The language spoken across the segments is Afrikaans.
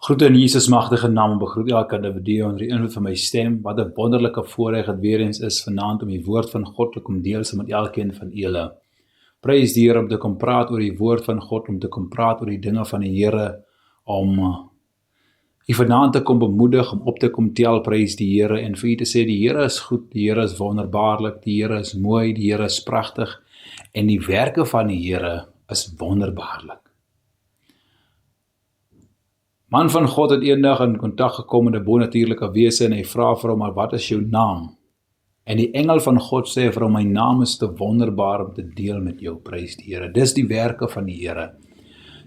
Groete in Jesus magtige naam en begroet elke individu onder die invloed van my stem. Wat 'n wonderlike voorreg dit weer eens is vanaand om die woord van God te kom deel met elkeen van julle. Prys die Here om te kom praat oor die woord van God, om te kom praat oor die dinge van die Here, om u vanaand te kom bemoedig, om op te kom tel, prys die Here, en vir u te sê, die Here is goed, die Here is wonderbaarlik, die Here is mooi, die Here is pragtig, en die werke van die Here is wonderbaarlik. Man van God het eendag in kontak gekom met 'n bonatuurlike wese en hy vra vir hom, maar wat is jou naam? En die engel van God sê vir hom, my naam is te wonderbaar om te deel met jou, prys die Here. Dis die werke van die Here.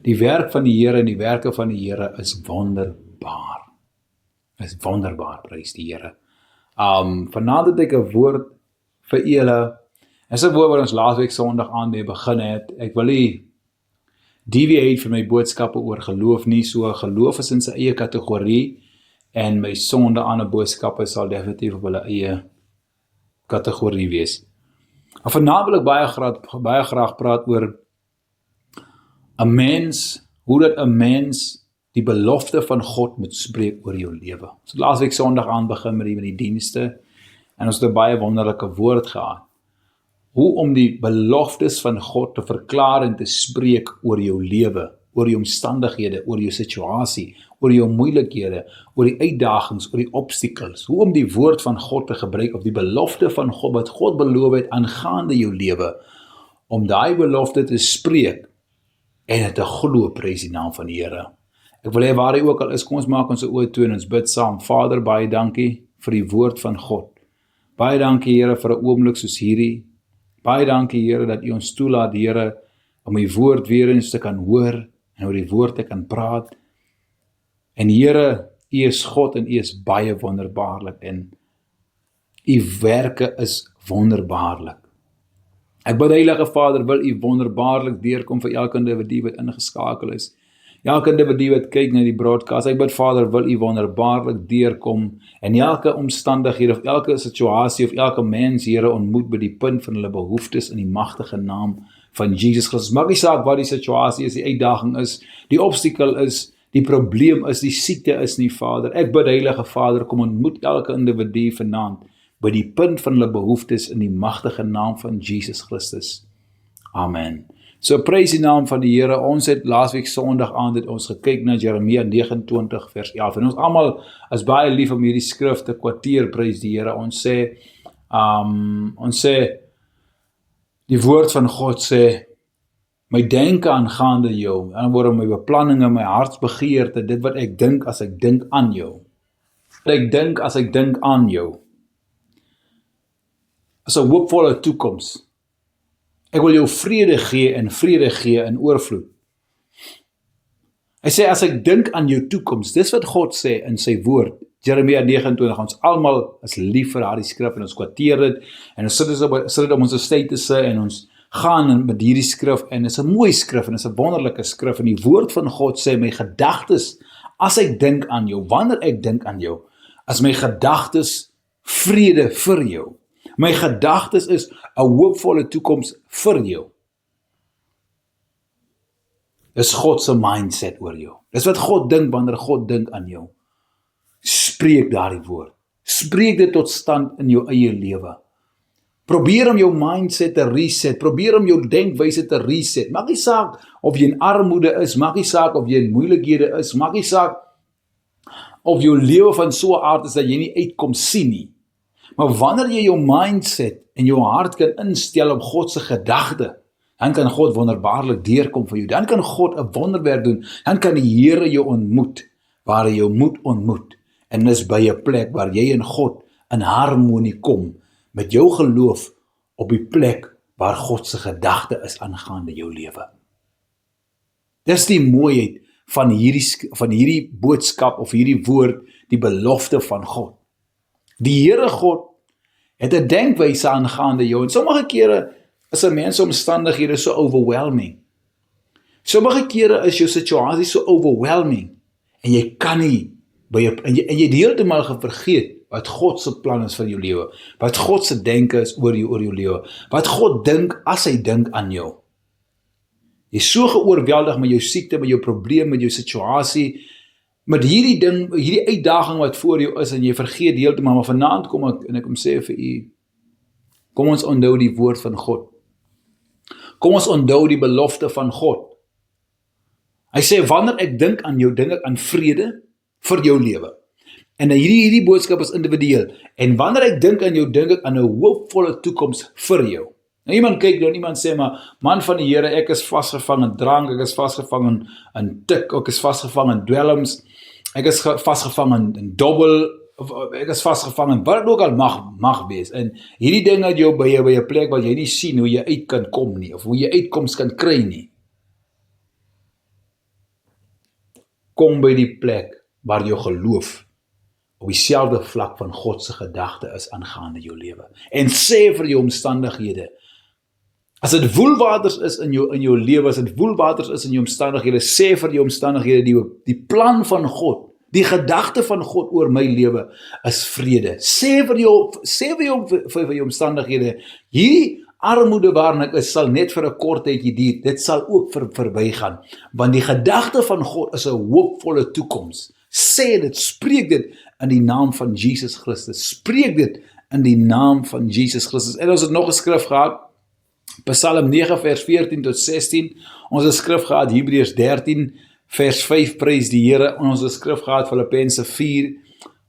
Die werk van die Here en die werke van die Here is wonderbaar. Is wonderbaar, prys die Here. Vanaand het ek 'n woord vir julle. Dis 'n woord wat ons laasweek Sondag aan mee begin het. Ek wil nie deviate van my boodskappe oor geloof nie, so geloof is in sy eie kategorie, en my sonde ander boodskappe sal definitief op hulle eie kategorie wees. Maar vanaand wil ek baie graag praat oor 'n mens, hoe dat 'n mens die belofte van God moet spreek oor jou lewe. So laasweek Sondag aan begin met die dienste, en ons het 'n baie wonderlike woord gehad. Hoe om die beloftes van God te verklaar en te spreek oor jou lewe, oor jou omstandighede, oor jou situasie, oor jou moeilikhede, oor die uitdagings, oor die obstacles. Hoe om die woord van God te gebruik, of die belofte van God, wat God beloof het aangaande jou lewe, om daai belofte te spreek en het te glo, prys die naam van die Here. Ek wil hê waar hy ook al is, kom ons maak ons oë toe en ons bid saam. Vader, baie dankie vir die woord van God. Baie dankie, Here, vir 'n oomblik soos hierdie. Baie dankie, Here, dat u ons toelaat, Here, om die woord weer eens te kan hoor en oor die woord te kan praat. En Here, u is God en u is baie wonderbaarlik en u werke is wonderbaarlik. Ek bid, Heilige Vader, wil u wonderbaarlik deurkom vir elke individu wat ingeskakel is. Elke individu wat kyk na die broadcast, ek bid, Vader, wil u wonderbaarlik deurkom en elke omstandighede of elke situasie of elke mens, Here, ontmoet by die punt van hulle behoeftes in die magtige naam van Jesus Christus. Maak nie saak wat die situasie is, die uitdaging is, die obstacle is, die probleem is, die siekte is nie, Vader. Ek bid, Heilige Vader, kom ontmoet elke individu vanaand by die punt van hulle behoeftes in die magtige naam van Jesus Christus. Amen. So prys die naam van die Here. Ons het laasweek Sondag aan dit ons gekyk na Jeremia 29 vers 11. En ons almal is baie lief om hierdie skrif te kwoteer, prys die Here. Ons sê die woord van God sê, my denke aangaande jou, in ander woorde my beplanninge, my hartsbegeerte, dit wat ek dink as ek dink aan jou. Wat ek dink as ek dink aan jou, is 'n hoopvolle toekoms. Ek wil jou vrede gee in oorvloed. Hy sê, as ek dink aan jou toekoms, dis wat God sê in sy woord, Jeremia 29, ons almal is lief vir daardie skrif, en ons kwoteer dit, en ons sit dit op ons statusse, en ons gaan met hierdie skrif, en dit is 'n mooi skrif, en dit is 'n wonderlike skrif, en die woord van God sê, my gedagtes, as ek dink aan jou, wanneer ek dink aan jou, as my gedagtes vrede vir jou, my gedagtes is 'n hoopvolle toekoms vir jou. Dis God se mindset oor jou. Dis wat God dink wanneer God dink aan jou. Spreek daardie woord. Spreek dit tot stand in jou eie lewe. Probeer om jou mindset te reset. Probeer om jou denkwyse te reset. Maak nie saak of jy in armoede is, maak nie saak of jy in moeilikhede is, maak nie saak of jou lewe van so 'n aard is dat jy nie uitkom sien nie. Maar wanneer jy jou mindset en jou hart kan instel op God se gedagte, dan kan God wonderbaarlik deurkom vir jou. Dan kan God 'n wonderwerk doen. Dan kan die Here jou ontmoet, waar hy jou moet ontmoet. En dis by 'n plek waar jy en God in harmonie kom, met jou geloof op die plek waar God se gedagte is aangaande jou lewe. Dis die mooiheid van hierdie boodskap of hierdie woord, die belofte van God. Die Here God het 'n denkwyse aangaande jou, en sommige kere is 'n mens se omstandighede so overwhelming. Sommige kere is jou situasie so overwhelming, en jy kan nie, en jy het heeltemal vergeet wat God se plan is vir jou lewe, wat God se denke is oor jou lewe, wat God dink as hy dink aan jou. Jy is so geoorweldig met jou siekte, met jou probleem, met jou situasie, met hierdie ding, hierdie uitdaging wat voor jou is, en jy vergeet heeltemal, maar vanaand kom ek, en ek kom sê vir u, kom ons onthou die woord van God. Kom ons onthou die belofte van God. Hy sê, wanneer ek dink aan jou, dink ek aan vrede vir jou lewe. En hierdie boodskap is individueel. En wanneer ek dink aan jou, dink ek aan 'n hoopvolle toekoms vir jou. Nou iemand kyk dan, iemand sê, maar man van die Here, ek is vasgevang in drank, ek is vasgevang in tik, ek is vasgevang in dwelms, ek is vasgevang in dobbel, of ek is vasgevang in wat het ook al mag wees. En hierdie ding het jou by 'n plek waar jy nie sien hoe jy uit kan kom nie, of hoe jy uitkoms kan kry nie. Kom by die plek waar jou geloof op dieselfde vlak van God se gedagte is aangaande jou lewe. En sê vir jou omstandighede, as dit woelwaters is in jou lewe, as dit woelwaters is in jou omstandighede, sê vir jou omstandighede, die plan van God, die gedagte van God oor my lewe is vrede. Sê vir jou omstandighede, hierdie armoede waarin ek is, sal net vir 'n kort tydjie duur, dit sal ook verbygaan, want die gedagte van God is 'n hoopvolle toekoms. Sê dit, spreek dit in die naam van Jesus Christus, spreek dit in die naam van Jesus Christus. En ons het nog 'n skrif gehad, Psalm 9 vers 14 tot 16, ons het 'n skrif gehad, Hebreërs 13 vers 5, prys die Here, en ons het 'n skrif gehad, Filippense 4,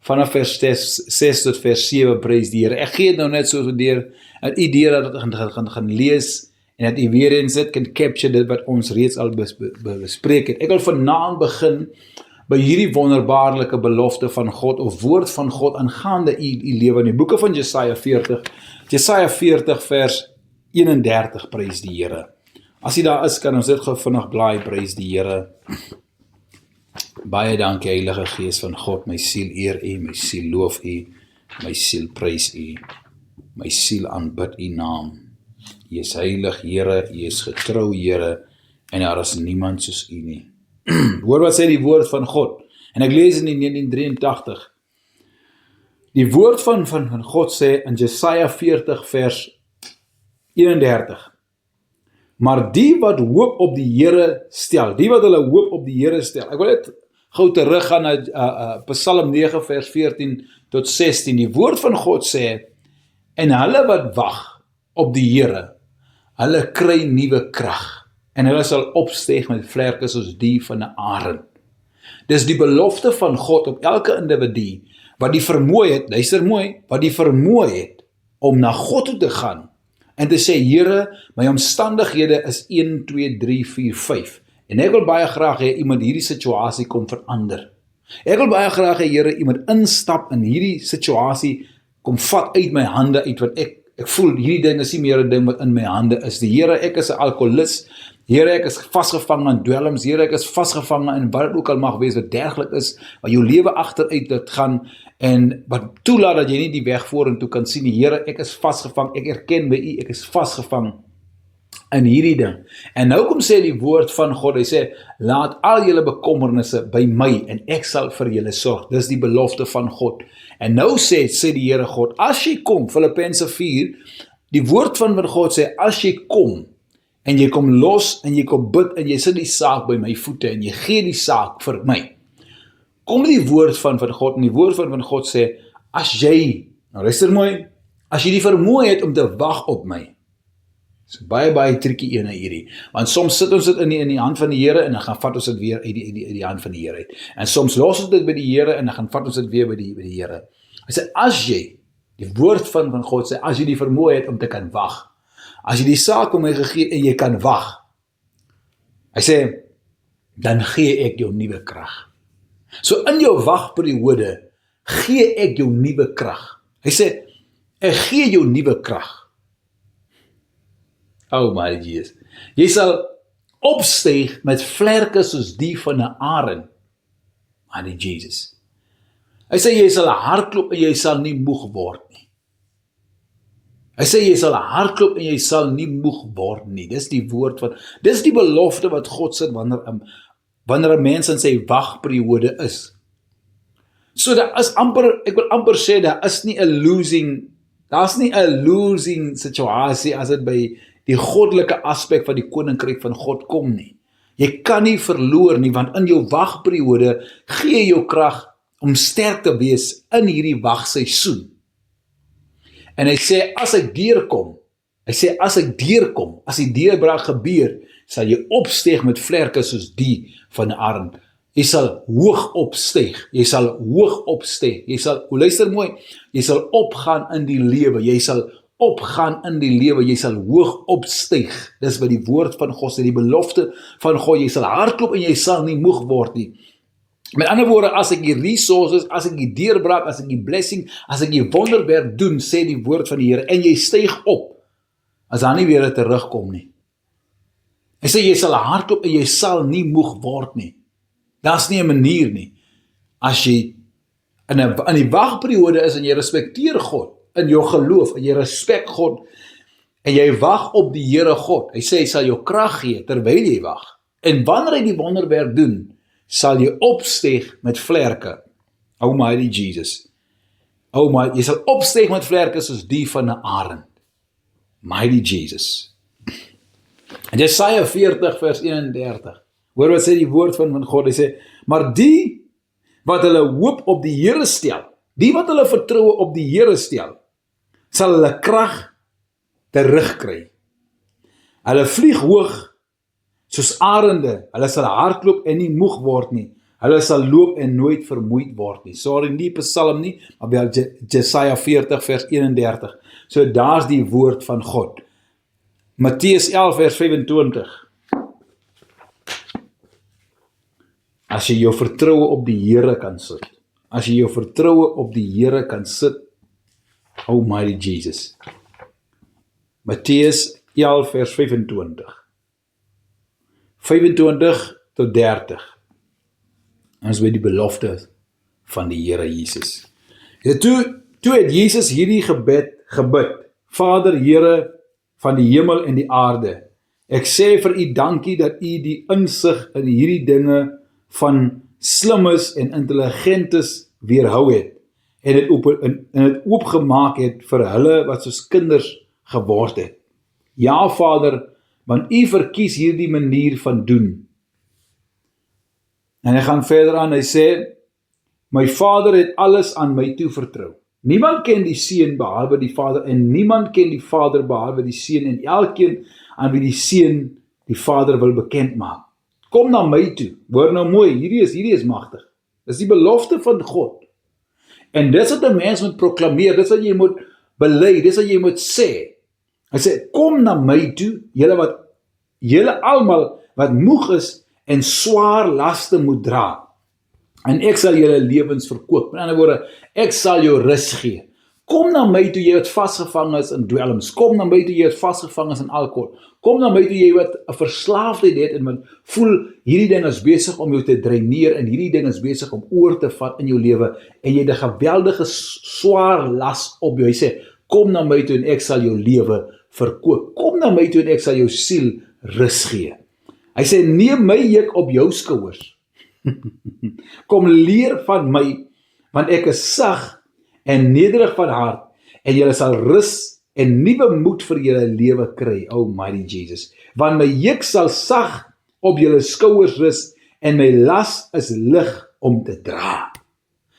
vanaf vers 6 tot vers 7, prys die Here. Ek gee het nou net so deur, dat u deur dat gaan lees, en dat u weer eens dit kan capture dit wat ons reeds al bespreek het. Ek wil vanaand begin by hierdie wonderbaarlike belofte van God, of woord van God, aangaande u lewe, in die boeke van Jesaja 40 vers 31, prys die Here. As jy daar is, kan ons dit gou vinnig blaai, prys die Here. Baie dankie, Heilige Gees van God, my siel eer u, my siel loof u, my siel prys u, my siel aanbid u naam. U is heilig, Here, u is getrou, Here, en daar is niemand soos u nie. Hoor wat sê die woord van God, en ek lees in die 1983, die woord van God sê in Jesaja 40 vers 31, maar die wat hoop op die Here stel, die wat hulle hoop op die Here stel, ek wil net gou terug gaan na Psalm 9 vers 14 tot 16, die woord van God sê, en hulle wat wag op die Here, hulle kry nuwe krag, en hulle sal opstyg met vlerke soos die van 'n arend. Dis die belofte van God op elke individu, wat die vermoë het, luister mooi, wat die vermoë het, om na God toe te gaan, en te sê, Here, my omstandighede is 1, 2, 3, 4, 5, en ek wil baie graag hê, iemand hierdie situasie kom verander. Ek wil baie graag hê, Here, iemand instap in hierdie situasie, kom vat uit my hande uit, wat ek voel, hierdie ding is nie meer 'n ding wat in my hande is. Die Here, ek is 'n alkoholist, Here, ek is vasgevang in dwelms, Here, ek is vasgevang in wat dit ook al mag wees, wat derglik is, wat jou lewe agteruit laat gaan, en wat toelaat dat jy nie die weg vorentoe kan sien. Here, ek is vasgevang, ek erken by u, ek is vasgevang in hierdie ding. En nou kom sê die woord van God, hy sê, laat al julle bekommernisse by my, en ek sal vir julle sorg. Dis die belofte van God. En nou sê die Here God, as jy kom, Filippense 4, die woord van God sê, as jy kom, en jy kom los, en jy kom bid, en jy sit die saak by my voete, en jy gee die saak vir my. Kom die woord van God, en die woord van God sê, as jy, nou luister mooi, as jy die vermoë het om te wag op my, is baie tricky ene hierdie, want soms sit ons dit in die hand van die Here, en dan gaan vat ons dit weer uit die hand van die Here uit, en soms los ons dit by die Here, en dan gaan vat ons dit weer by die Here. Hy sê, as jy, die woord van God sê, as jy die vermoë het om te kan wag, as jy die saak om my gegee, en jy kan wag, hy sê, dan gee ek jou nuwe krag. So in jou wagperiode, gee ek jou nuwe krag. Hy sê, ek gee jou nuwe krag. Oh my Jesus. Jy sal opstyg met vlerke soos die van 'n arend. My Jesus. Hy sê, jy sal hardloop en jy sal nie moeg word nie. Hy sê, jy sal hardloop en jy sal nie moeg word nie. Dis die woord dis die belofte wat God sê wanneer 'n mens in sy wagperiode is. So daar is amper, ek wil amper sê, daar's nie 'n losing situasie as dit by die goddelike aspek van die koninkryk van God kom nie. Jy kan nie verloor nie, want in jou wagperiode gee jy jou krag om sterk te wees in hierdie wagseisoen. En hy sê, as ek deurkom, as die deurbraak gebeur, sal jy opsteeg met vlerke soos die van 'n arend. Jy sal hoog opsteeg, luister mooi, jy sal opgaan in die lewe, jy sal hoog opstyg. Dis wat die woord van God sê, die belofte van God, jy sal hardloop en jy sal nie moeg word nie. Met ander woorde, as ek die resources, as ek die deurbraak, as ek die blessing, as ek die wonderwerk doen, sê die woord van die Here, en jy styg op, as daar nie weer terugkom nie. Hy sê, jy sal hardloop en jy sal nie moeg word nie. Daar's nie 'n manier nie. As jy in die wagperiode is en jy respekteer God, in jou geloof, en jy respek God, en jy wag op die Here God, hy sê, hy sal jou krag gee, terwyl jy wag. En wanneer hy die wonderwerk doen, sal jy opsteeg met vlerke. Almighty Jesus. Jy sal opsteeg met vlerke soos die van 'n arend. Mighty Jesus. En Jesaja 40 vers 31. Hoor wat sê die woord van God, hy sê, maar die wat hulle hoop op die Here stel, die wat hulle vertroue op die Here stel, sal hulle krag terugkry. Hulle vlieg hoog soos arende, hulle sal hardloop en nie moeg word nie. Hulle sal loop en nooit vermoeid word nie. Sorry, nie Psalm nie, maar by Jesaja 40 vers 31. So daar's die woord van God. Matteus 11 vers 25. As jy jou vertroue op die Here kan sit, Almighty Jesus. Matteus 11 vers 25 tot 30. Ons by die belofte van die Here Jesus. Ja, toe het Jesus hierdie gebed, Vader, Here van die hemel en die aarde, ek sê vir u dankie dat u die insig in hierdie dinge van slimmes en intelligentes weerhou het, en het oopgemaak het vir hulle wat soos kinders geword het. Ja, Vader, want u verkies hierdie manier van doen. En hy gaan verder aan, hy sê, my Vader het alles aan my toevertrou. Niemand ken die Seun behalwe die Vader, en niemand ken die Vader behalwe die Seun, en elkeen aan wie die Seun die Vader wil bekend maak. Kom na my toe, hoor nou mooi, hierdie is magtig. Dis die belofte van God. En dis wat 'n mens moet proklameer, dis wat jy moet bely, dis wat jy moet sê. Hy sê, kom na my toe, julle almal wat moeg is en swaar laste moet dra. En ek sal julle lewens verkoop. Met ander woorde, ek sal jou rus gee. Kom na my toe, jy wat vasgevang is in dwelms. Kom na my toe, jy wat vasgevang is in alkohol. Kom na my toe, jy wat 'n verslaafdheid het en wat voel, hierdie ding is besig om jou te dreineer en hierdie ding is besig om oor te vat in jou lewe en jy het 'n geweldige swaar las op jou. Hy sê, kom na my toe en ek sal jou lewe verkoop. Kom na my toe en ek sal jou siel rus gee. Hy sê, neem my juk op jou skouers. Kom leer van my, want ek is sag en nederig van hart, en julle sal rus en nuwe moed vir julle lewe kry, Almighty Jesus. Want my juk sal sag op julle skouers rus, en my las is lig om te dra.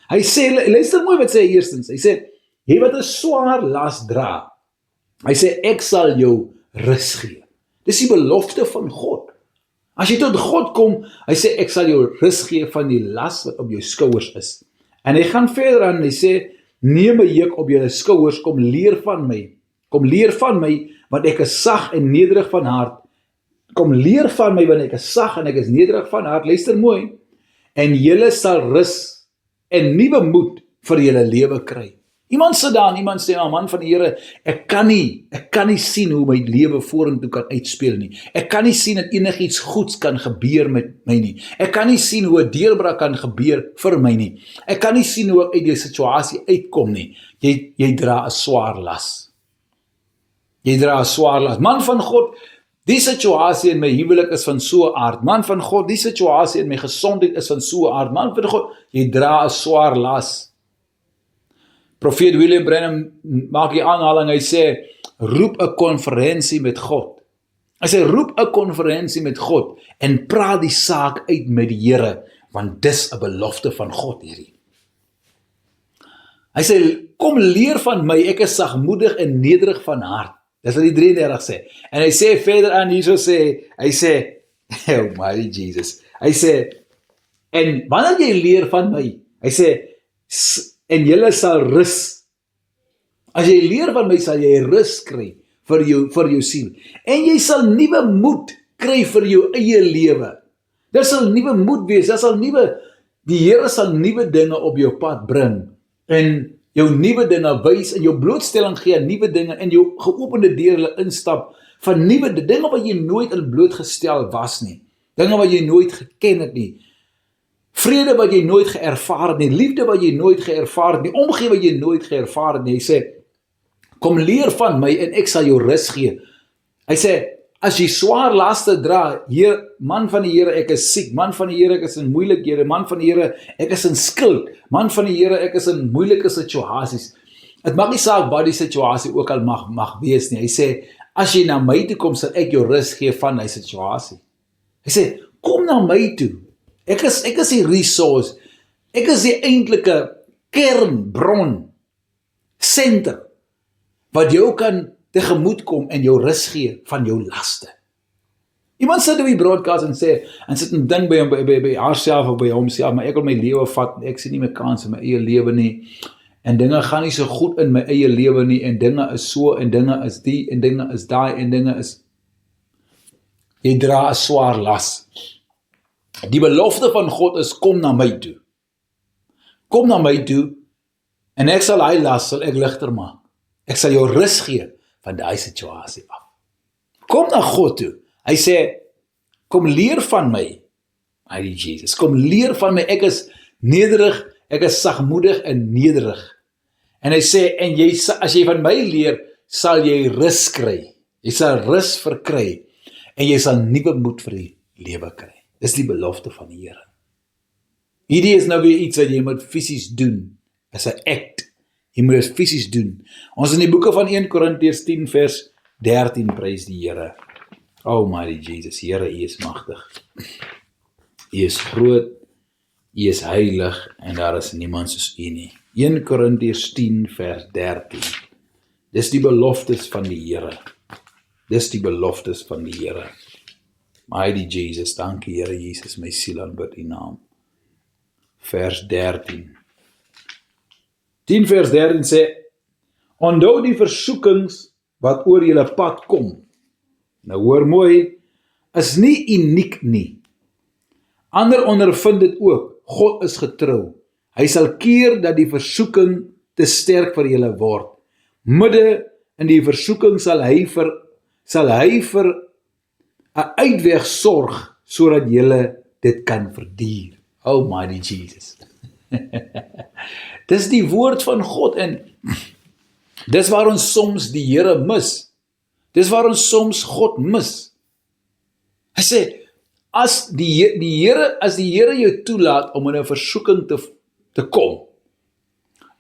Hy sê, luister mooi wat sê hy eerstens, hy sê, jy wat 'n swaar las dra, hy sê, ek sal jou rus gee. Dis die belofte van God. As jy tot God kom, hy sê, ek sal jou rus gee van die las wat op jou skouers is. En hy gaan verder aan, hy sê, neem my juk op julle skouers, kom leer van my, want ek is sag en nederig van hart. Kom leer van my, want ek is sag en ek is nederig van hart, luister mooi, en julle sal rus en nuwe moed vir julle lewe kry. Iemand sit daar en iemand sê, man van die Here, ek kan nie sien hoe my lewe vorentoe kan uitspeel nie. Ek kan nie sien dat enigiets goeds kan gebeur met my nie. Ek kan nie sien hoe 'n deurbraak kan gebeur vir my nie. Ek kan nie sien hoe ek uit die situasie uitkom nie. Jy dra 'n swaar las. Man van God, die situasie in my huwelik is van so 'n aard. Man van God, die situasie in my gesondheid is van so 'n aard. Man van God, jy dra 'n swaar las. Profeet William Branham maak die aanhaling, hy sê, roep 'n konferensie met God. Hy sê, roep 'n konferensie met God en praat die saak uit met die Here, want dis 'n belofte van God hierdie. Hy sê, kom leer van my, ek is sagmoedig en nederig van hart. Dis wat die 33 sê. En hy sê verder aan hierso hy sê, oh mighty Jesus, hy sê, en wanneer jy leer van my, hy sê, en julle sal rus. As jy leer van my, sal jy rus kry vir jou siel. En jy sal nuwe moed kry vir jou eie lewe. Daar sal nuwe moed wees, die Here sal nuwe dinge op jou pad bring, en jou nuwe dinge wys, en jou blootstelling gee aan nuwe dinge, en jou geopende deur hulle instap, van nuwe dinge wat jy nooit in blootgestel was nie, dinge wat jy nooit geken het nie, vrede wat jy nooit geërvaar het nie, liefde wat jy nooit geërvaar het nie, omgee wat jy nooit geërvaar het nie. Hy sê, kom leer van my en ek sal jou rus gee. Hy sê, as jy swaar laste dra, man van die Here, ek is siek, man van die Here, ek is in moeilikhede, man van die Here, ek is in skuld, man van die Here, ek is in moeilike situasies. Het maak nie saak wat die situasie ook al mag wees nie. Hy sê, as jy na my toe kom, sal ek jou rus gee van die situasie. Hy sê, kom na my toe. Ek is die resource, ek is die eintlike kernbron, center, wat jou kan tegemoet kom en jou rus gee van jou laste. Iemand sit op die broadcast en sê, en sit en dink by haarself of by homself, maar ek wil my lewe vat, ek sien nie my kans in my eie lewe nie, en dinge gaan nie so goed in my eie lewe nie, en dinge is so, en dinge is die, en dinge is daai, en dinge is, jy dra 'n swaar las. Die belofte van God is, kom na my toe. Kom na my toe, en ek sal hy las, sal ek ligter maak. Ek sal jou rus gee van daai situasie af. Kom na God toe. Hy sê, kom leer van my, mighty Jesus, kom leer van my, ek is nederig, ek is sagmoedig en nederig. En hy sê, en as jy van my leer, sal jy rus kry. Jy sal rus verkry, en jy sal nuwe moed vir die lewe kry. Dis die belofte van die Here. Hierdie is nou weer iets wat jy moet fisies doen, as 'n act. Jy moet dit fisies doen. Ons in die boeke van 1 Korintiërs 10 vers 13 prys die Here. Oh mighty Jesus, Here, U is magtig. U is groot, U is heilig, en daar is niemand soos U nie. 1 Korintiërs 10 vers 13. Dis die beloftes van die Here. Dis die beloftes van die Here. Mighty Jesus, dankie Here Jesus, my siel aanbid U naam. Vers 13. 10 vers 13 sê, onthou die versoekings wat oor julle pad kom. Nou hoor mooi, is nie uniek nie. Ander ondervind dit ook, God is getrou. Hy sal keer dat die versoeking te sterk vir julle word. Midde in die versoeking sal hy vir 'n uitweg sorg, sodat julle dit kan verduur. Oh mighty Jesus. Dis die woord van God, en dis waar ons soms die Here mis. Dis waar ons soms God mis. Hy sê, as die Here jou toelaat om in 'n versoeking te kom,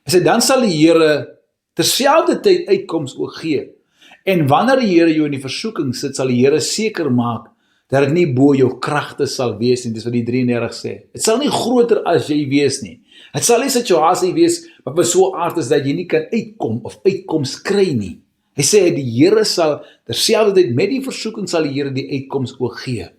hy sê, dan sal die Here terselfdertyd uitkoms ook gee. En wanneer die Here jou in die versoeking sit, sal die Here seker maak dat dit nie bo jou kragte sal wees nie. Dis wat die 33 sê. Dit sal nie groter as jy wees nie. Dit sal nie 'n situasie wees wat by so 'n aard is dat jy nie kan uitkom of uitkoms kry nie. Hy sê, die Here sal terselfdertyd met die versoeking sal die Here die uitkoms ook gee.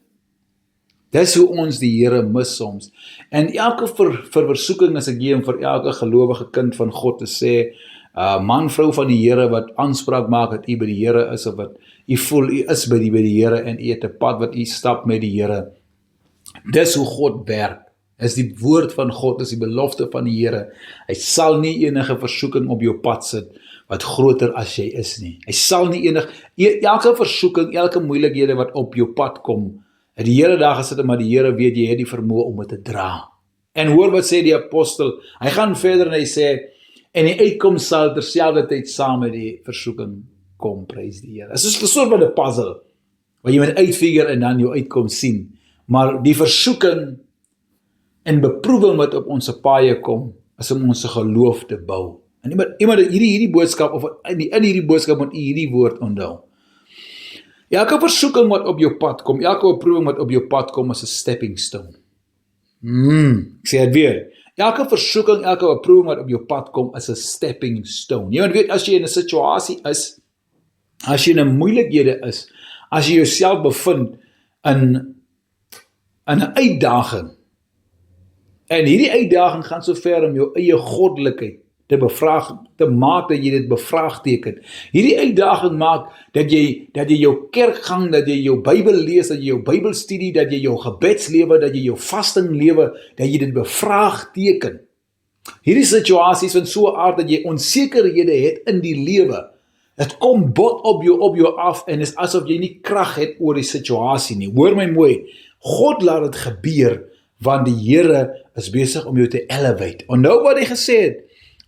Dis hoe ons die Here mis soms. En elke versoeking is 'n game vir elke gelowige kind van God te sê, man, vrou van die Here wat aanspraak maak dat u by die Here is, of wat u voel u is by die Here, en u het 'n pad wat u stap met die Here. Dis hoe God werk. Is die woord van God, is die belofte van die Here. Hy sal nie enige versoeking op jou pad sit wat groter as jy is nie. Hy sal nie elke versoeking, elke moeilikhede wat op jou pad kom, het die Here daar gesit, maar die Here weet jy het die vermoë om dit te dra. En hoor wat sê die apostel, hy gaan verder en hy sê, en die uitkoms sal terselfdertyd saam met die versoeking kom, prys die Here. Dit is 'n soort van 'n puzzle, waar jy moet uitfigure en dan jou uitkoms sien. Maar die versoeking en beproewing wat op ons paaie kom, is om ons geloof te bou. En iemand hierdie boodskap, of in hierdie boodskap moet u hierdie woord onthou. Elke versoeking wat op jou pad kom, elke beproewing wat op jou pad kom, is 'n stepping stone. Ek sê dit weer. Elke versoeking, elke beproewing wat op jou pad kom, is 'n stepping stone. Jy weet, as jy in 'n situasie is, as jy in 'n moeilikhede is, as jy jouself bevind in 'n uitdaging, en hierdie uitdaging gaan so ver om jou eie goddelikheid te maak dat jy dit bevraagteken. Hierdie uitdaging maak dat jy jou kerkgang, dat jy jou Bybel lees, dat jy jou Bybelstudie, dat jy jou gebedslewe, dat jy jou vastinglewe, dat jy dit bevraagteken. Hierdie situasies van so 'n aard dat jy onsekerhede het in die lewe. Dit kom bot op jou af en is asof jy nie krag het oor die situasie nie. Hoor my mooi, God laat dit gebeur, want die Here is besig om jou te elevate. Onthou wat hy gesê het.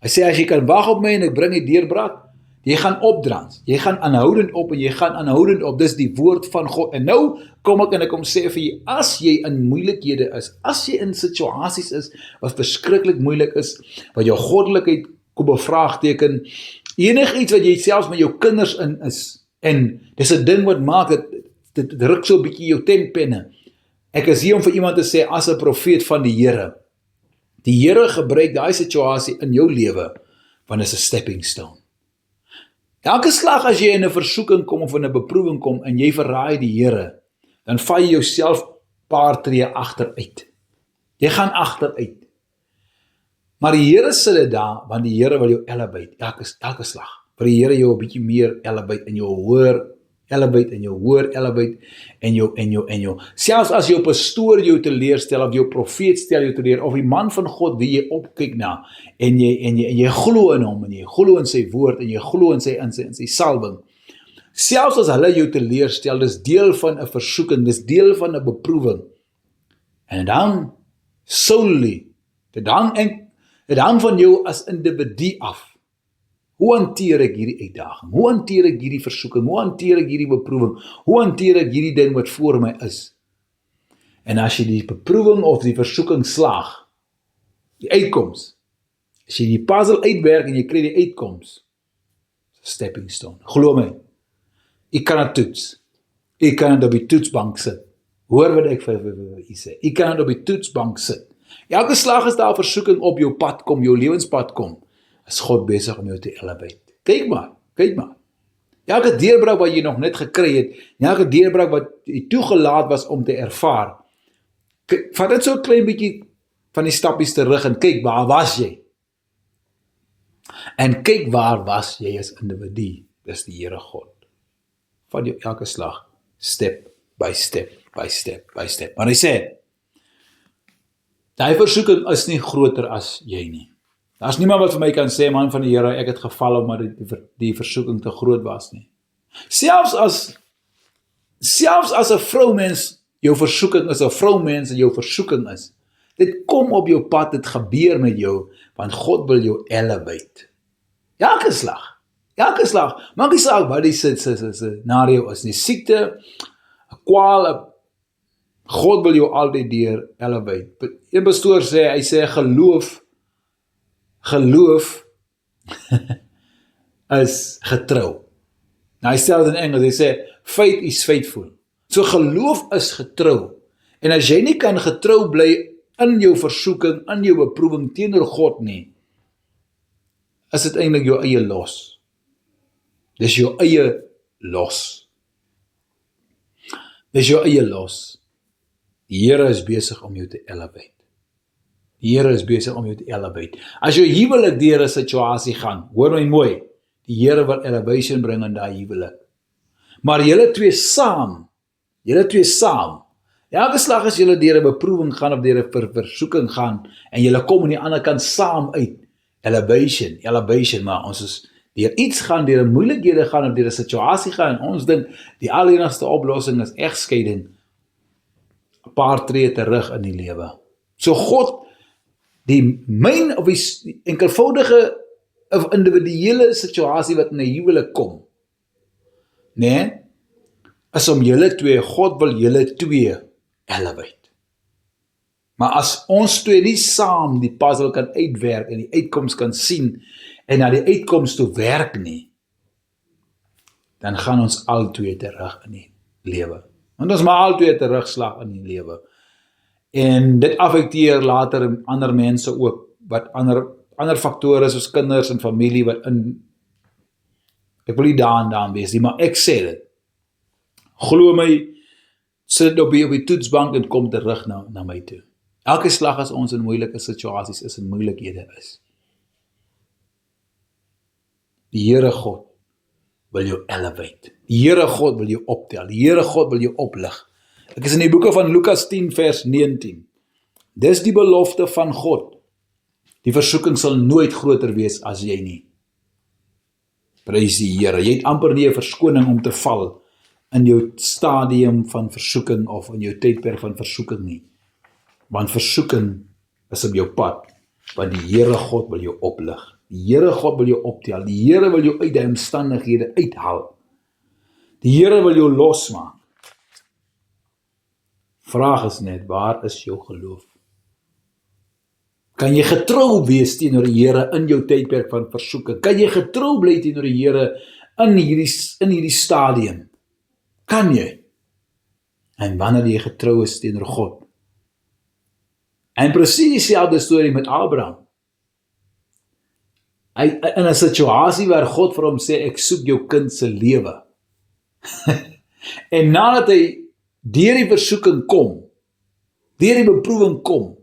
Hy sê, as jy kan wag op my en ek bring die deurbraak, jy gaan opdrans, jy gaan aanhoudend op en jy gaan aanhoudend op, dis die woord van God. En nou kom ek en ek kom sê vir jy, as jy in moeilikhede is, as jy in situasies is, wat verskriklik moeilik is, wat jou goddelikheid kom bevraagteken, enigiets wat jy selfs met jou kinders in is, en dis 'n ding wat maak, dit ruk so 'n bietjie jou tentpenne. Ek is hier om vir iemand te sê, as 'n profeet van die Here gebruik daai situasie in jou lewe, want dit is 'n stepping stone. Elke slag as jy in 'n versoeking kom of in 'n beproewing kom en jy verraai die Here, dan val jy jouself paar tree agteruit. Jy gaan agteruit. Maar die Here sit dit daar, want die Here wil jou elevate, elke slag. Wil die Here jou 'n bietjie meer elevate in jou hoër elevate en jou hoër elevate en jou. Selfs as jou pastoor jou teleurstel of jou profeet stel jou teleur of die man van God wie jy opkyk na en jy glo in hom en jy glo in sy woord en jy glo in sy salwing. Selfs as hulle jou teleurstel, dis deel van 'n versoeking, dis deel van 'n beproewing. En dan solely, dit hang van jou as individu af. Hoe hanteer ek hierdie uitdaging? Hoe hanteer ek hierdie versoeking? Hoe hanteer ek hierdie beproewing? Hoe hanteer ek hierdie ding wat voor my is? En as jy die beproewing of die versoeking slaag, die uitkoms, as jy die puzzle uitwerk en jy kry die uitkoms, stepping stone. Glo my, jy kan dit toets. Jy kan dit op die toetsbank sit. Hoor wat ek vir jy sê. Jy kan dit op die toetsbank sit. Elke slag is daar 'n versoeking op jou pad kom, jou lewenspad kom, is God besig om jou te elevate. Kyk maar. Elke deurbraak wat jy nog net gekry het, elke deurbraak wat jy toegelaat was om te ervaar, vat dit so 'n klein bietjie van die stappies terug en kyk, waar was jy? En kyk waar was jy as individu, dis die Here God. Van jou elke slag, step by step. Maar hy sê, die versoeking is nie groter as jy nie. Daar's niemand wat vir my kan sê, man van die Here, ek het geval omdat die versoeking te groot was nie. Selfs as 'n vroumens jou versoeking is, 'n vroumens en jou versoeking is, dit kom op jou pad, dit gebeur met jou, want God wil jou elevate. Elke slag, maak nie saak wat die scenario is nie, siekte, 'n kwaal, God wil jou altyd deur elevate. Een pastoor sê, hy sê geloof is getrou. Nou hy stel dit in Engels, hy sê, faith is faithful. So geloof is getrou. En as jy nie kan getrou bly in jou versoeking, in jou beproewing teenoor God nie, is dit eintlik jou eie los. Dis jou eie los. Die Here is besig om jou te elevate. As jou huwelik deur 'n situasie gaan, hoor my mooi, die Here wil elevation bring in daai huwelik. Maar julle twee saam, elke slag as julle deur 'n beproewing gaan of deur 'n versoeking gaan, en julle kom aan die ander kant saam uit, elevation, maar ons is deur iets gaan, deur 'n moeilikhede gaan, of deur 'n situasie gaan, en ons dink, die enigste oplossing is egskeiding, 'n paar tree terug in die lewe. So God, die myn of die enkelvoudige of individuele situasie wat in 'n huwelik kom, is om God wil julle twee elevate. Maar as ons twee nie saam die puzzle kan uitwerk en die uitkoms kan sien en na die uitkoms toe werk nie, dan gaan ons albei terug in die lewe. Want ons maar albei terugslag in die lewe. En dit affekteer later ander mense ook, wat ander faktore soos kinders en familie wat ek wil nie daan wees nie, maar ek sê dit. Glo my, sit op die toetsbank en kom terug na my toe. Elke slag as ons in moeilike situasies is en moeilikhede is. Die Here God wil jou elevate. Die Here God wil jou optel. Die Here God wil jou oplig. Ek is in die boeke van Lukas 10 vers 19. Dis die belofte van God. Die versoeking sal nooit groter wees as jy nie. Prys die Here. Jy het amper nie 'n verskoning om te val in jou stadium van versoeking of in jou tydperk van versoeking nie. Want versoeking is op jou pad, want die Here God wil jou oplig. Die Here God wil jou optel. Die Here wil jou uit die omstandighede uithaal. Die Here wil jou losmaak. Vraag is net, waar is jou geloof? Kan jy getrou wees teenoor die Here in jou tydperk van versoeking? Kan jy getrou bly teenoor die Here in hierdie stadium? Kan jy? En wanneer jy getrou is teenoor God? En presies dieselfde storie met Abraham. Hy in 'n situasie waar God vir hom sê, ek soek jou kind se lewe. En nadat hy deur die versoeking kom, deur die beproewing kom,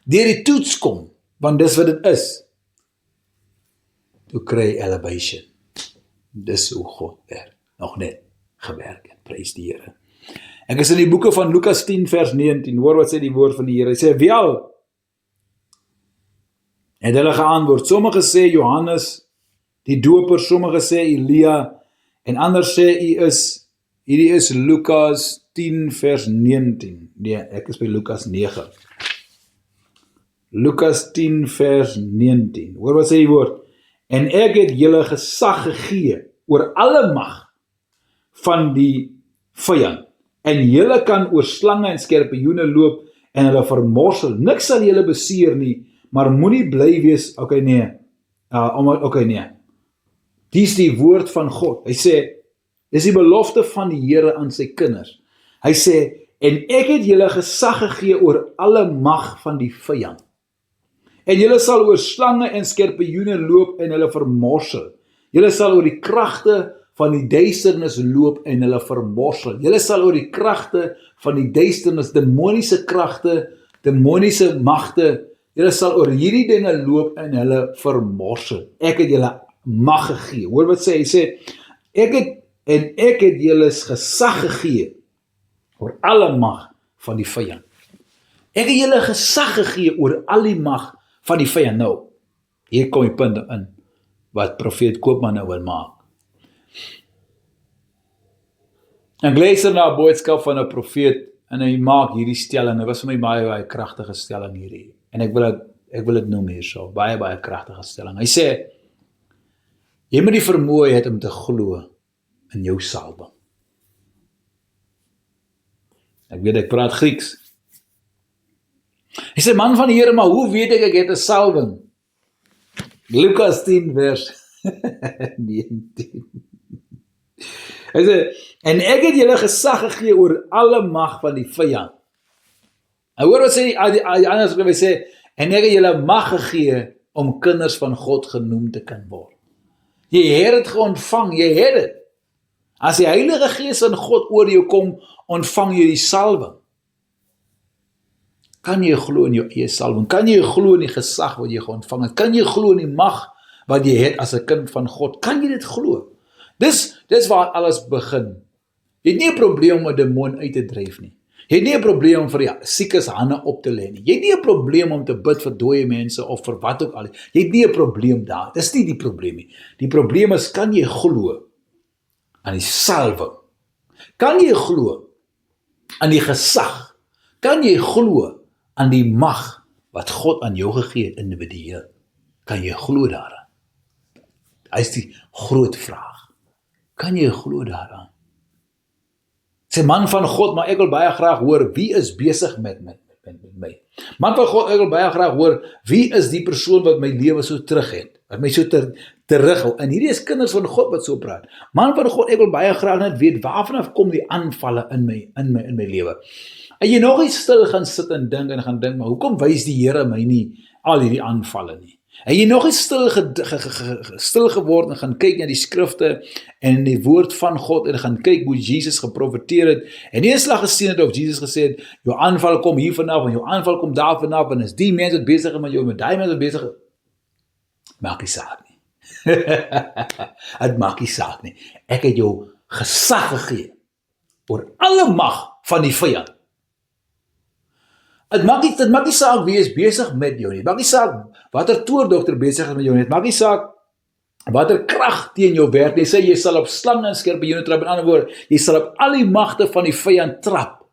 deur die toets kom, want dis wat dit is, toe kry hy elevation. Dis hoe God nog net gewerk het, prys die Here. Ek is in die boeke van Lukas 10 vers 19, hoor wat sê die woord van die Here. Hy sê, wel, het hulle geantwoord, sommige sê Johannes, die doper, sommige sê Elia, en ander sê hierdie is Lukas 10 vers 19, nee, ek is by Lukas 9. Lukas 10 vers 19, hoor wat sê die woord, en ek het julle gesag gegee oor alle mag van die vyand, en julle kan oor slange en skorpioene loop en hulle vermorsel, niks sal julle beseer nie, maar moenie bly wees, nee, dis die woord van God, hy sê, dis die belofte van die Here aan sy kinders, hy sê, en ek het julle gesag gegee oor alle mag van die vyand, en julle sal oor slange en skorpioene loop en hulle vermorsel, julle sal oor die kragte van die duisternis loop en hulle vermorsel. Julle sal oor die kragte van die duisternis, demoniese kragte, demoniese magte, julle sal oor hierdie dinge loop en hulle vermorsel. Ek het julle mag gegee. Hoor wat sê, hy sê, ek het julle gesag gegee oor alle mag van die vyand. Ek het julle gesag gegee oor al die mag van die vyand. Nou, hier kom die punt in, wat profeet Koopman nou wil maak. Ek luister na 'n boodskap van 'n profeet en hy maak hierdie stelling. Dit was vir my baie kragtige stelling hierdie. En ek wil dit noem hierso, baie kragtige stelling. Hy sê, jy moet die vermoë hê om te glo in jou salwing. Ek weet ek praat Grieks. Hy sê, man van die Here, maar hoe weet ek het 'n salwing? Lukas 10 vers 19. Hy sê, en ek het julle gesag gegee oor alle mag van die vyand. En hoor wat sê die ander skryf, hy sê, en ek het julle mag gegee om kinders van God genoem te kan word. Jy het dit geontvang, jy het dit. As die Heilige Gees in God oor jou kom, ontvang jy die salwing. Kan jy glo in jou eie salwing? Kan jy glo in die gesag wat jy ontvang het? Kan jy glo in die mag wat jy het as 'n kind van God? Kan jy dit glo? Dis waar alles begin. Jy het nie 'n probleem om 'n demoon uit te dryf nie. Jy het nie 'n probleem om vir die siekes hande op te lê nie. Jy het nie 'n probleem om te bid vir dooie mense of vir wat ook al. Jy het nie 'n probleem daar. Dis nie die probleem nie. Die probleem is, kan jy glo aan die salwing? Kan jy glo aan die gesag? Kan jy glo aan die mag wat God aan jou gegee het individueel? Kan jy glo daaraan? Dit is die groot vraag. Kan jy glo daaraan? Sê man van God, maar ek wil baie graag hoor, wie is besig met my? Man van God, ek wil baie graag hoor, wie is die persoon wat my lewe so terug het? wat my so terughou. En hierdie is kinders van God wat so praat. Man van God, ek wil baie graag net weet, waarvan kom die aanvalle in my lewe? En jy nog iets stil gaan sit en dink, maar hoekom wys die Here my nie al hierdie aanvalle nie? En jy nog eens stil geword en gaan kyk na die skrifte en die woord van God en gaan kyk hoe Jesus geprofeteer het en nie 'n slag gesien het of Jesus gesê het, jou aanval kom hier vanaf en jou aanval kom daar vanaf en is die mense wat besig is met jou, met die mense wat besig is, maak nie saak nie. Het maak nie saak nie. Ek het jou gesag gegee oor alle mag van die vyand. Dit maak nie saak wie is besig met jou nie. Het maak nie saak watter toordokter besig is met jou nie. Het maak nie saak watter krag teen jou werk nie. Sê jy sal op slange en skorpioene trap. In ander woorde, jy sal op al die magte van die vyand trap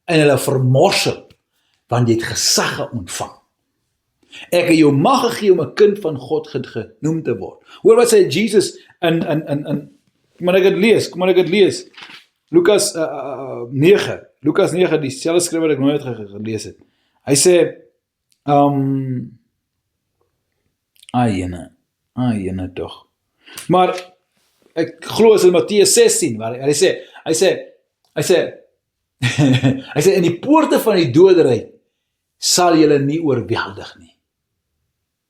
en hulle vermorsel, want jy het gesag ontvang. Ek het jou mag gegee om 'n kind van God genoem te word. Hoor wat sê Jesus in kom maar ek het lees. Lukas 9, dieselfde skrif wat ek nooit gelees het. Hy sê, jene toch. Maar, ek glo is in Mattheus 16, waar hy sê, in die poorte van die doderyk sal julle nie oorweldig nie.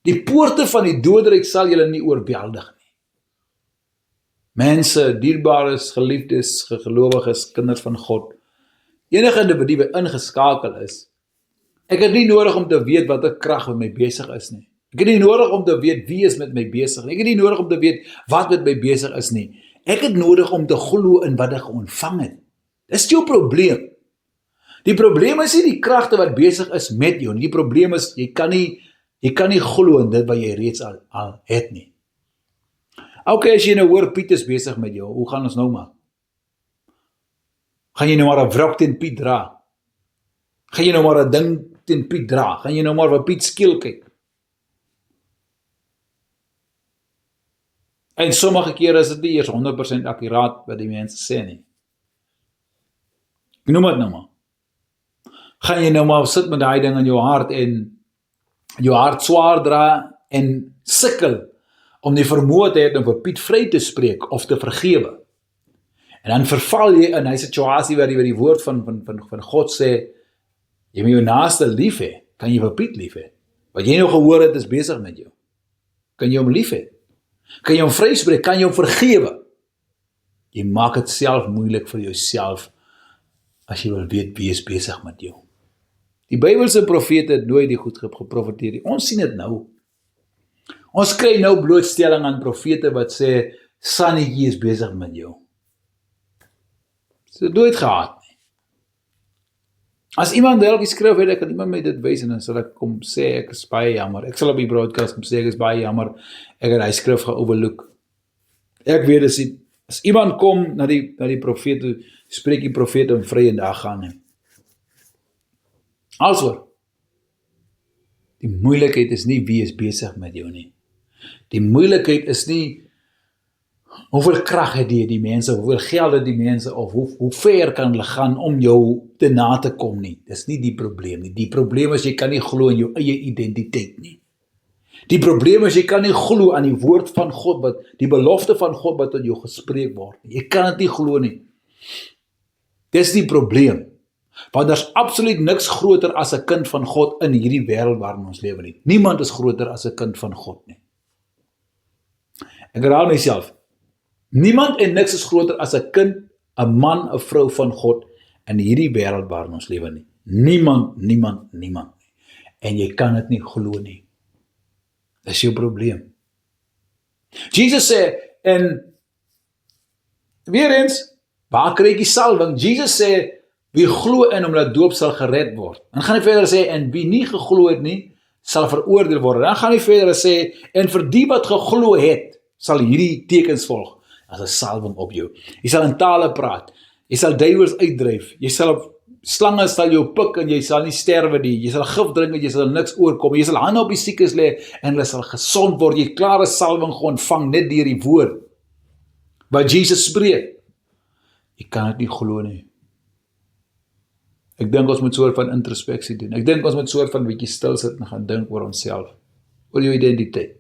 Die poorte van die doderyk sal julle nie oorweldig nie. Mense, dierbares, geliefdes, gelowiges, kinders van God, enige individu wat ingeskakel is, ek het nie nodig om te weet wat 'n krag met my besig is nie. Ek het nie nodig om te weet wie is met my besig nie. Ek het nie nodig om te weet wat met my besig is nie. Ek het nodig om te glo in wat ek ontvang het. Dis jou probleem. Die probleem is nie die kragte wat besig is met jou nie. Die probleem is, jy kan nie glo in dit wat jy reeds al het nie. Okay, as jy nou hoor Piet is besig met jou, hoe gaan ons nou maak? Gaan jy nou maar 'n wrok teen Piet dra? Gaan jy nou maar 'n ding teen Piet dra? Gaan jy nou maar vir Piet skiel kyk? En sommige kere is dit nie eers 100% akkuraat wat die mense sê nie. Ek noem dit nou maar. Gaan jy nou maar sit met daai ding in jou hart en jou hart swaar dra en sukkel om die vermoë te hê om vir Piet vry te spreek of te vergewe. En dan verval jy in 'n situasie waar die woord van God sê, jy moet jou naaste lief hê, kan jy vir Piet lief hê. Wat jy nou gehoor het is besig met jou. Kan jy hom lief hê? Kan jy hom vryspreek? Kan jy hom vergewe? Jy maak dit self moeilik vir jouself as jy wil weet wie is besig met jou. Die Bybelse profete het nooit die goed geprofeteer nie. Ons sien dit nou. Ons kry nou blootstelling aan profete wat sê, Sannetjie is besig met jou. Dit het nooit gehad nie. As iemand dalk geskryf het, kan iemand my dit wys en dan sal ek kom sê, ek is baie jammer. Ek sal op die broadcast kom sê, ek is baie jammer. Ek het hy skrif geoverlook. Ek weet as iemand kom na die profete, spreek die profete om vry en daar gaan nie. Also, die moeilikheid is nie wie is besig met jou nie. Die moeilikheid is nie hoeveel krag het die mense, hoeveel geld het die mense, of hoe ver kan hulle gaan om jou te na te kom nie. Dis nie die probleem nie. Die probleem is jy kan nie glo in jou eie identiteit nie. Die probleem is jy kan nie glo aan die woord van God, die belofte van God wat tot jou gespreek word. Jy kan dit nie glo nie. Dis die probleem. Want daar's absoluut niks groter as 'n kind van God in hierdie wêreld waarin ons lewe nie. Niemand is groter as 'n kind van God nie. Ek herhaal myself. Niemand en niks is groter as 'n kind, 'n man, 'n vrou van God in hierdie wêreld waarin ons lewe nie. Niemand nie. En jy kan dit nie glo nie. Dis jou probleem. Jesus sê, en weer eens, waar kry jy salwing? Jesus sê, wie glo in hom laat doop sal gered word. Dan gaan hy verder sê, en wie nie geglo het nie, sal veroordeel word. Dan gaan hy verder sê, en vir die wat geglo het, sal hierdie tekens volg, as 'n salwing op jou. Jy sal in tale praat, jy sal duiwels uitdryf, jy sal slange sal jou pik en jy sal nie sterwe nie, jy sal gif drink en jy sal niks oorkom, jy sal hande op die siekes lê en hulle sal gesond word. Jy het klare salwing ontvang net deur die woord wat Jesus spreek. Jy kan dit nie glo nie. Ek dink ons moet 'n soort van introspeksie doen. Ek dink ons moet 'n soort van bietjie stil sit en gaan dink oor onsself, oor jou identiteit.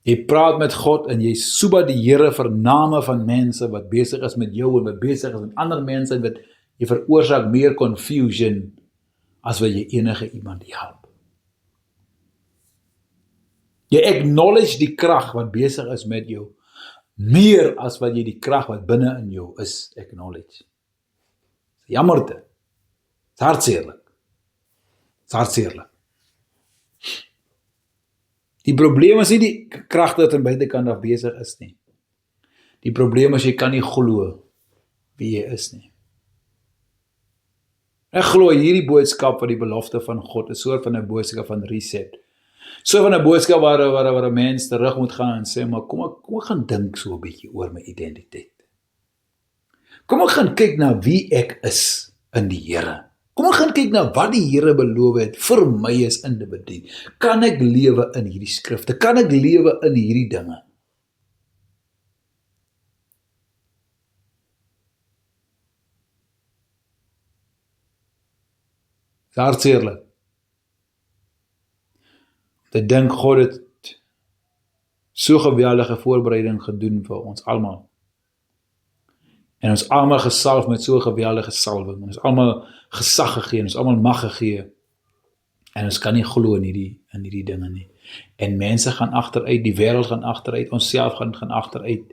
Jy praat met God en jy soeba die Here vir name van mense wat besig is met jou en wat besig is met ander mense en wat jy veroorsaak meer confusion as wat jy enige iemand help. Jy acknowledge die krag wat besig is met jou, meer as wat jy die krag wat binne in jou is, acknowledge. Jammerte. Dis hartseerlik. Dis hartseerlik. Die probleem is nie die krag wat aan buitekant af besig is nie. Die probleem is jy kan nie glo wie jy is nie. Ek glo hierdie boodskap van die belofte van God is 'n soort van 'n boodskap van reset. So van 'n boodskap waar 'n mens terug moet gaan en sê, maar kom ek gaan dink so 'n bietjie oor my identiteit. Kom ek gaan kyk na wie ek is in die Here. Kom ek gaan kyk na wat die Here beloof het vir my as individu. Kan ek lewe in hierdie skrifte? Kan ek lewe in hierdie dinge? Dis hartseerlik. Ek dink God het so geweldige voorbereiding gedoen vir ons almal. En ons almal gesalf met so 'n geweldige salwing. Ons almal gesag gegee, ons almal mag gegee. En ons kan nie glo in hierdie dinge nie. En mense gaan agteruit, die wêreld gaan agteruit, ons self gaan agteruit.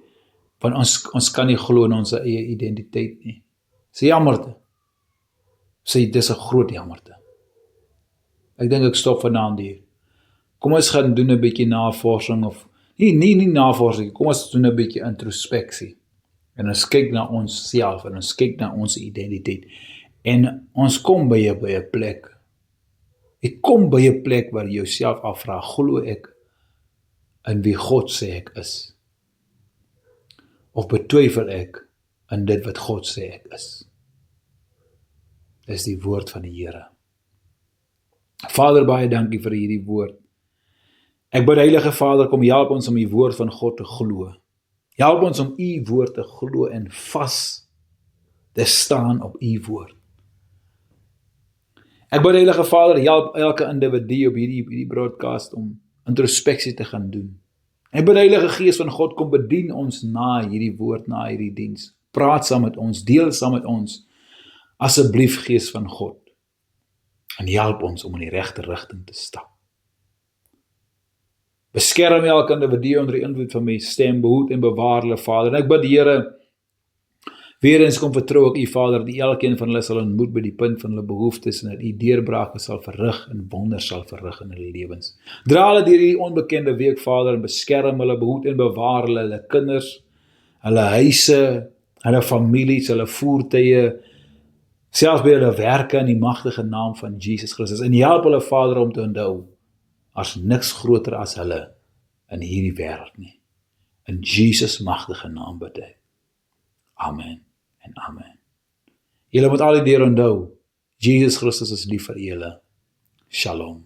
Want ons kan nie glo in ons eie identiteit nie. Dis jammerte. Sê dis 'n groot jammerte. Ek dink ek stop vanaand hier. Kom ons gaan doen 'n bietjie navorsing of nie navorsing, kom ons doen 'n bietjie introspeksie. En ons kyk na ons self en ons kyk na ons identiteit. En ons kom by 'n plek. Ek kom by 'n plek waar jy jouself afvra, glo ek in wie God sê ek is? Of betwyfel ek in dit wat God sê ek is? Dis die woord van die Here. Vader, baie dankie vir hierdie woord. Ek bid Heilige Vader, kom help ons om die woord van God te glo. Help ons om u woord te glo en vas te staan op u woord. Ek bid Heilige Vader, help elke individu op hierdie broadcast om introspeksie te gaan doen. Ek bid Heilige Gees van God, kom bedien ons na hierdie woord, na hierdie diens. Praat saam met ons, deel saam met ons. Asseblief Gees van God. En help ons om in die regte rigting te stap. Beskerm elke individu onder die invloed van my stem, behoed en bewaar hulle, Vader. En ek bid, Here, weer eens kom vertrou ek u, Vader, dat elkeen van hulle sal ontmoet by die punt van hulle behoeftes en dat u deurbrake sal verrig en wonder sal verrig in hulle lewens. Dra hulle deur hierdie onbekende week, Vader, en beskerm hulle, behoed en bewaar hulle kinders, hulle huise, hulle families, hulle voertuie, selfs by hulle werke in die magtige naam van Jesus Christus. En help hulle, Vader, om te onthou, as niks groter as hulle in hierdie wêreld nie. In Jesus magtige naam bid ek. Amen en amen. Julle moet altyd onthou, Jesus Christus is lief vir julle. Shalom.